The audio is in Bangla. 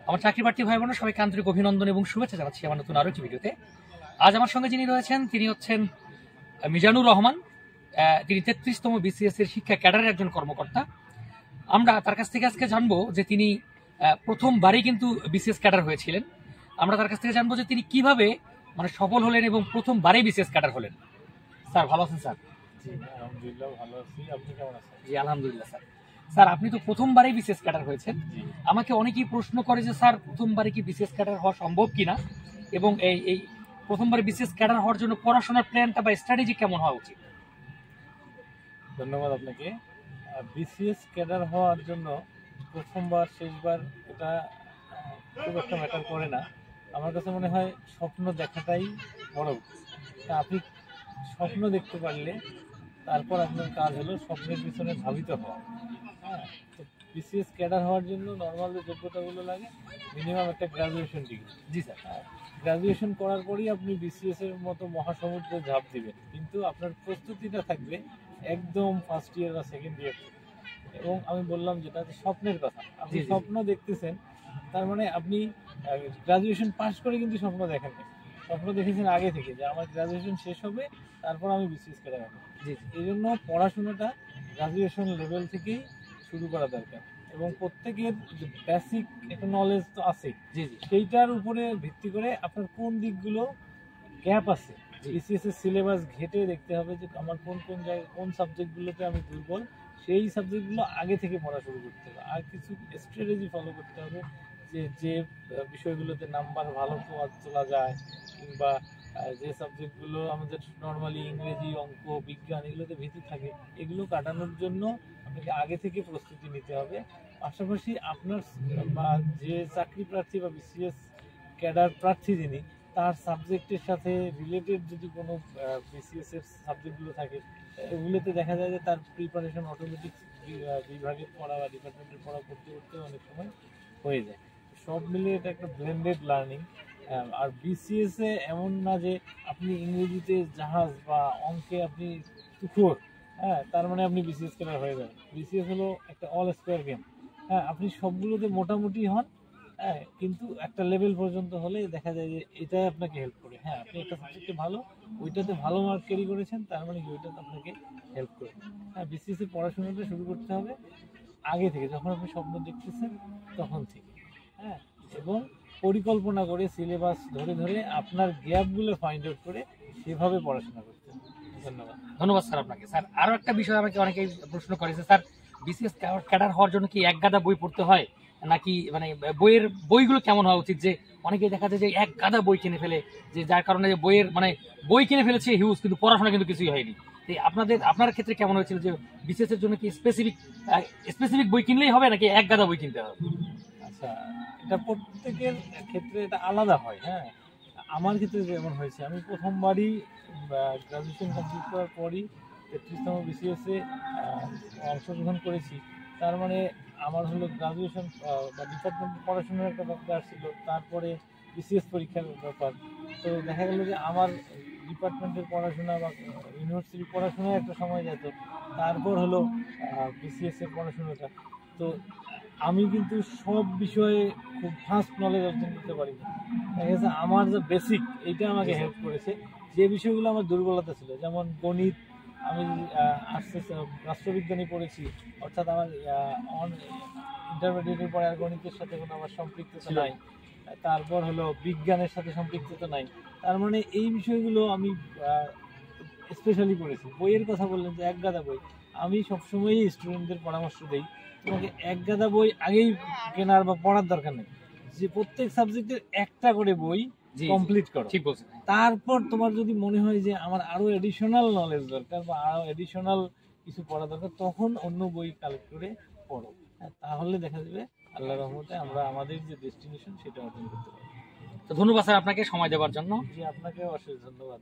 আমার চাকরি প্রার্থী ভাই বোন সবাইকে আন্তরিক অভিনন্দন এবং শুভেচ্ছা জানাচ্ছি আমার নতুন আরো একটি ভিডিওতে। আজ আমার সঙ্গে যিনি রয়েছেন তিনি হচ্ছেন মিজানুর রহমান। তিনি ৩৩তম বিসিএস এর শিক্ষা ক্যাডারের একজন কর্মকর্তা। আমরা তার কাছ থেকে আজকে জানবো যে তিনি প্রথমবারই কিন্তু বিসিএস ক্যাডার হয়েছিলেন। আমরা তার কাছ থেকে জানবো যে তিনি কিভাবে সফল হলেন এবং প্রথমবারই বিসিএস ক্যাডার হলেন। স্যার ভালো আছেন স্যার? জি আলহামদুলিল্লাহ ভালো আছি। আপনি কেমন আছেন? জি আলহামদুলিল্লাহ স্যার। স্যার আপনি তো প্রথমবারই বিসিএস ক্যাডার হয়েছেন। আমাকে অনেকেই প্রশ্ন করে যে স্যার প্রথমবারে কি বিসিএস ক্যাডার হওয়া সম্ভব কিনা, এবং এই প্রথমবার বিসিএস ক্যাডার হওয়ার জন্য পড়াশোনার প্ল্যানটা বা স্ট্র্যাটেজি কেমন হওয়া উচিত? ধন্যবাদ আপনাকে। বিসিএস ক্যাডার হওয়ার জন্য প্রথমবার শেষবার এটা খুব একটা ম্যাটার করে না। আমার কাছে মনে হয় স্বপ্ন দেখাটাই বড়। আপনি স্বপ্ন দেখতে পারলে তারপর আপনার কাজ হলো স্বপ্নের পিছনে ধাবিত হওয়া। হ্যাঁ, তো বিসিএস ক্যাডার হওয়ার জন্য নর্মাল যে যোগ্যতাগুলো লাগে, মিনিমাম একটা গ্রাজুয়েশন ডিগ্রি। জি স্যার। গ্রাজুয়েশন করার পরই আপনি বিসিএস এর মতো মহাসমুদ্রে ঝাঁপ দিবেন, কিন্তু আপনার প্রস্তুতিটা থাকবে একদম ফার্স্ট ইয়ার বা সেকেন্ড ইয়ার থেকে। এবং আমি বললাম যেটা স্বপ্নের কথা, আপনি স্বপ্ন দেখতেছেন, তার মানে আপনি গ্রাজুয়েশন পাস করে কিন্তু স্বপ্ন দেখেন না, স্বপ্ন দেখেছেন আগে থেকে যে আমার গ্রাজুয়েশন শেষ হবে তারপর আমি বিসিএস ক্যাডার হবো। এই জন্য পড়াশোনাটা গ্রাজুয়েশন লেভেল থেকেই শুরু করা দরকার, এবং প্রত্যেকের বেসিক একটা নলেজ তো আছে, সেইটার উপরে ভিত্তি করে আপনার কোন দিকগুলো গ্যাপ আছে বিসিএস এর সিলেবাস ঘেটে দেখতে হবে যে আমার কোন কোন জায়গায় কোন সাবজেক্টগুলোতে আমি দুর্বল, সেই সাবজেক্টগুলো আগে থেকে পড়া শুরু করতে হবে। আর কিছু স্ট্র্যাটেজি ফলো করতে হবে যে যে বিষয়গুলোতে নাম্বার ভালো তোলা যায়, কিংবা যে সাবজেক্টগুলো আমাদের নর্মালি ইংরেজি, অঙ্ক, বিজ্ঞান এগুলোতে ভীতি থাকে, এগুলো কাটানোর জন্য আপনাকে আগে থেকে প্রস্তুতি নিতে হবে। পাশাপাশি আপনার বা যে চাকরি প্রার্থী বা বিসিএস ক্যাডার প্রার্থী যিনি, তার সাবজেক্টের সাথে রিলেটেড যদি কোনো বিসিএস এর সাবজেক্টগুলো থাকে, এগুলোতে দেখা যায় যে তার প্রিপারেশন অটোমেটিক বিভাগের পড়া বা ডিপার্টমেন্টের পড়া করতে করতে অনেক সময় হয়ে যায়। সব মিলিয়ে এটা একটা ব্লেন্ডেড লার্নিং। আর বিসিএস এ এমন না যে আপনি ইংরেজিতে জাহাজ বা অঙ্কে আপনি তুখোর, হ্যাঁ, তার মানে আপনি বিসিএস ক্যাডার হয়ে যাবেন। বিসিএস হলো একটা অল স্কোয়ার গেম। হ্যাঁ, আপনি সবগুলোতে মোটামুটি হন, হ্যাঁ, কিন্তু একটা লেভেল পর্যন্ত হলে দেখা যায় যে এটাই আপনাকে হেল্প করে। হ্যাঁ, আপনি একটা সাবজেক্টে ভালো, ওইটাতে ভালো মার্ক ক্যারি করেছেন, তার মানে কি ওইটাতে আপনাকে হেল্প করে। হ্যাঁ, বিসিএস এর পড়াশোনাটা শুরু করতে হবে আগে থেকে, যখন আপনি স্বপ্ন দেখতেছেন তখন থেকে। হ্যাঁ, এবং পরিকল্পনা করে সিলেবাস ধরে ধরে আপনার গ্যাপগুলো ফাইন্ড আউট করে সেভাবে পড়াশোনা করতে হবে। ধন্যবাদ স্যার আপনাকে। স্যার আরো একটা বিষয় আমাকে অনেকেই প্রশ্ন করেছে, স্যার বিসিএস ক্যাডার হওয়ার জন্য কি এক গাদা বই পড়তে হয়, নাকি বইগুলো কেমন হওয়া উচিত? যে অনেকে দেখা যায় যে এক গাদা বই কিনে ফেলে, যে যার কারণে যে বই কিনে ফেলেছে হিউজ, কিন্তু পড়াশোনা কিন্তু কিছুই হয়নি। আপনার ক্ষেত্রে কেমন হয়েছিল, যে বিসিএস এর জন্য কি স্পেসিফিক বই কিনলেই হবে, নাকি এক গাদা বই কিনতে হবে? আচ্ছা, এটা প্রত্যেকের ক্ষেত্রে এটা আলাদা হয়। হ্যাঁ, আমার ক্ষেত্রে যেমন হয়েছে, আমি প্রথমবারই গ্রাজুয়েশন কমপ্লিট করার পরই ৩৩তম বিসিএসে অংশগ্রহণ করেছি। তার মানে আমার হলো গ্রাজুয়েশন বা ডিপার্টমেন্ট পড়াশোনার একটা ব্যাপার ছিল, তারপরে বিসিএস পরীক্ষার ব্যাপার। তো দেখা গেল যে আমার ডিপার্টমেন্টের পড়াশোনা বা ইউনিভার্সিটির পড়াশোনায় একটা সময় যেত, তারপর হলো বিসিএস এর পড়াশোনাটা। তো আমি কিন্তু সব বিষয়ে খুব ফাস্ট নলেজ অর্জন করতে পারি না। দেখা গেছে আমার যে বেসিক, এইটা আমাকে হেল্প করেছে। যে বিষয়গুলো আমার দুর্বলতা ছিল, যেমন গণিত, আমি রাষ্ট্রবিজ্ঞানী পড়েছি, অর্থাৎ আমার ইন্টারমিডিয়েটের পরে আর গণিতের সাথে কোনো আমার সম্পৃক্ততা নাই। তারপর হলো বিজ্ঞানের সাথে সম্পৃক্ততা নাই। তার মানে এই বিষয়গুলো আমি স্পেশালি পড়েছি। বইয়ের কথা বললেন যে এক গাদা বই, আমি সবসময়ই স্টুডেন্টদের পরামর্শ দিই, তোমাকে এক গাদা বই আগেই কেনার বা পড়ার দরকার নেই, যে প্রত্যেক সাবজেক্টের একটা করে বই কমপ্লিট করো। ঠিক বলছেন। তারপর তোমার যদি মনে হয় যে আমার আরো এডিশনাল নলেজ দরকার বা আরো এডিশনাল কিছু পড়া দরকার, তখন অন্য বই কালেক্ট করে পড়ো। তাহলে দেখা যাবে আল্লাহর রহমতে আমরা আমাদের যে ডেস্টিনেশন সেটা অর্জন করতে পারবো। তো ধন্যবাদ স্যার আপনাকে সময় দেওয়ার জন্য। জি, আপনাকে অশেষ ধন্যবাদ।